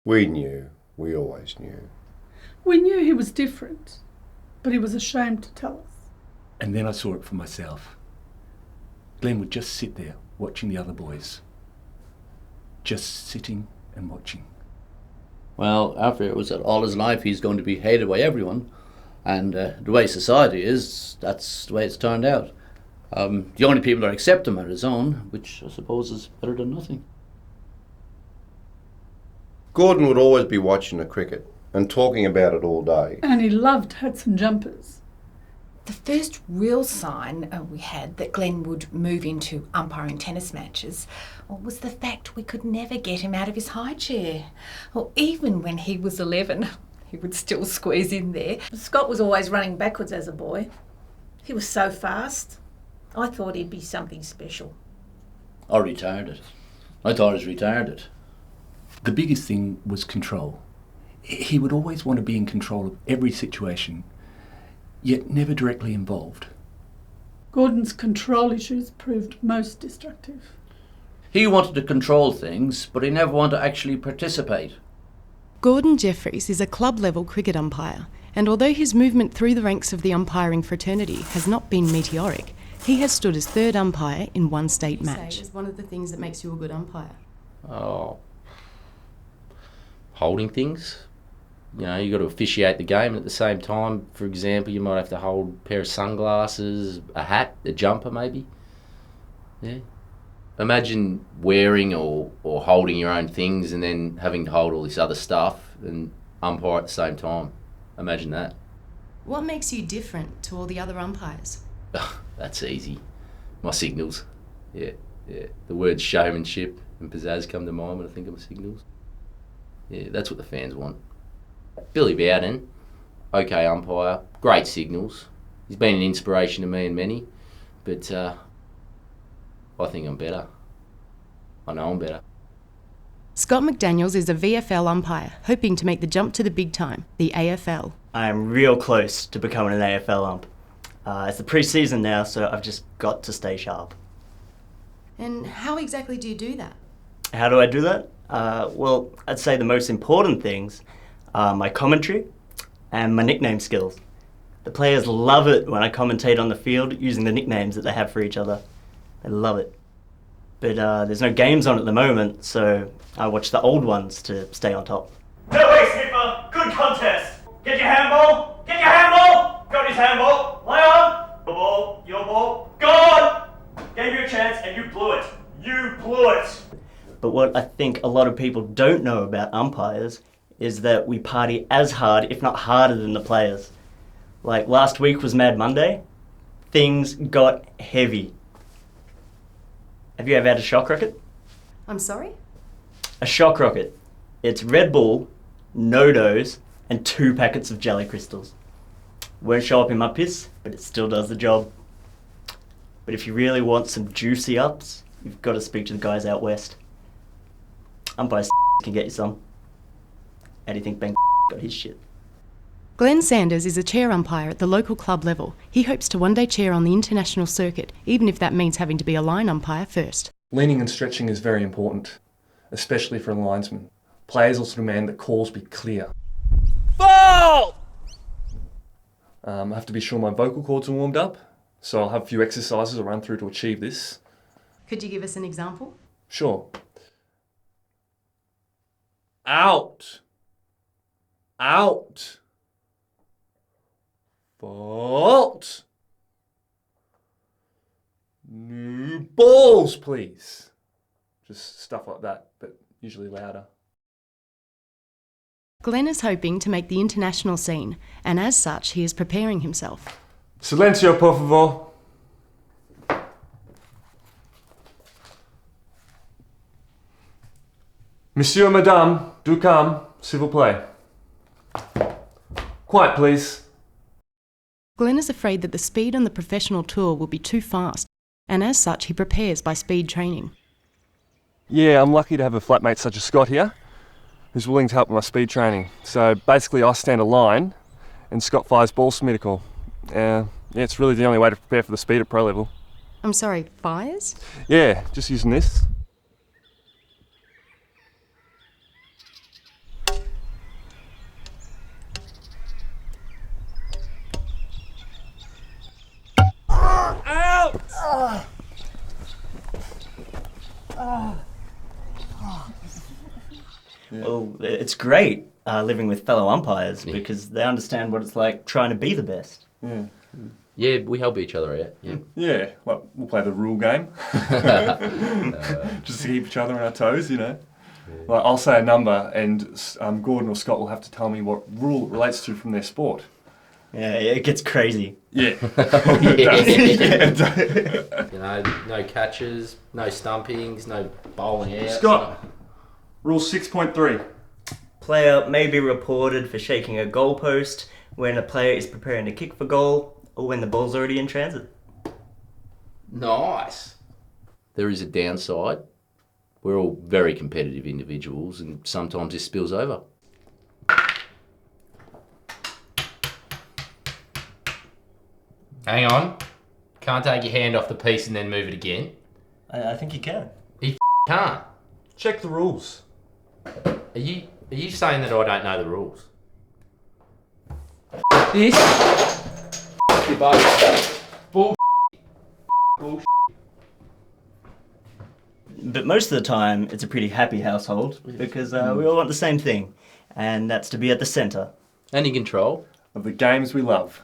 We knew. We always knew. We knew he was different, but he was ashamed to tell us. And then I saw it for myself. Glenn would just sit there watching the other boys. Just sitting and watching. Well, after it was that all his life he's going to be hated by everyone, and the way society is, that's the way it's turned out. The only people that accept him are his own, which I suppose is better than nothing. Gordon would always be watching the cricket and talking about it all day. And he loved hats and jumpers. The first real sign we had that Glenn would move into umpiring tennis matches was the fact we could never get him out of his high chair. Or even when he was 11, he would still squeeze in there. Scott was always running backwards as a boy. He was so fast. I thought he'd be something special. Or retarded. I thought he was retarded. The biggest thing was control. He would always want to be in control of every situation, yet never directly involved. Gordon's control issues proved most destructive. He wanted to control things, but he never wanted to actually participate. Gordon Jeffries is a club-level cricket umpire, and although his movement through the ranks of the umpiring fraternity has not been meteoric, he has stood as third umpire in one state match. Is one of the things that makes you a good umpire? Oh, holding things. You know, you've got to officiate the game, and at the same time, for example, you might have to hold a pair of sunglasses, a hat, a jumper maybe. Yeah. Imagine wearing or holding your own things and then having to hold all this other stuff and umpire at the same time. Imagine that. What makes you different to all the other umpires? That's easy. My signals. Yeah. The words showmanship and pizzazz come to mind when I think of my signals. Yeah, that's what the fans want. Billy Bowden, okay umpire, great signals. He's been an inspiration to me and many, but I think I'm better. I know I'm better. Scott McDaniels is a VFL umpire, hoping to make the jump to the big time, the AFL. I am real close to becoming an AFL ump. It's the pre-season now, so I've just got to stay sharp. And how exactly do you do that? How do I do that? Well, I'd say the most important things are my commentary and my nickname skills. The players love it when I commentate on the field using the nicknames that they have for each other. They love it. But there's no games on at the moment, so I watch the old ones to stay on top. No way, Sniffer! Good contest! Get your handball! Get your handball! Got his handball! Lay on! Your ball, gone! Gave you a chance and you blew it. You blew it! But what I think a lot of people don't know about umpires is that we party as hard, if not harder, than the players. Like last week was Mad Monday. Things got heavy. Have you ever had a shock rocket? I'm sorry? A shock rocket. It's Red Bull, no-dos, and 2 packets of jelly crystals. Won't show up in my piss, but it still does the job. But if you really want some juicy ups, you've got to speak to the guys out west. Umpires can get you some. How do you think Ben got his shit? Glenn Sanders is a chair umpire at the local club level. He hopes to one day chair on the international circuit, even if that means having to be a line umpire first. Leaning and stretching is very important, especially for a linesman. Players also demand that calls be clear. Foul! I have to be sure my vocal cords are warmed up, so I'll have a few exercises I'll run through to achieve this. Could you give us an example? Sure. Out. Out. Fault. New balls, please. Just stuff like that, but usually louder. Glenn is hoping to make the international scene, and as such, he is preparing himself. Silencio, por favor. Monsieur, madame, do come, s'il vous plaît. Quiet, please. Glenn is afraid that the speed on the professional tour will be too fast, and as such, he prepares by speed training. Yeah, I'm lucky to have a flatmate such as Scott here, who's willing to help with my speed training. So basically, I stand a line, and Scott fires balls for me to call. Yeah, it's really the only way to prepare for the speed at pro level. I'm sorry, fires? Yeah, just using this. Well, it's great living with fellow umpires because they understand what it's like trying to be the best. Yeah. Yeah, we help each other out. Yeah. Yeah, like we'll play the rule game. Just to keep each other on our toes, you know. Like I'll say a number and Gordon or Scott will have to tell me what rule it relates to from their sport. Yeah, it gets crazy. Yeah. You know, no catches, no stumpings, no bowling out. Scott, rule 6.3. Player may be reported for shaking a goalpost when a player is preparing to kick for goal or when the ball's already in transit. Nice. There is a downside. We're all very competitive individuals and sometimes this spills over. Hang on. Can't take your hand off the piece and then move it again. I think you can. You can't. Check the rules. Are you saying that I don't know the rules? This? You both. Bull. But most of the time, it's a pretty happy household because we all want the same thing, and that's to be at the centre. And in control. Of the games we love.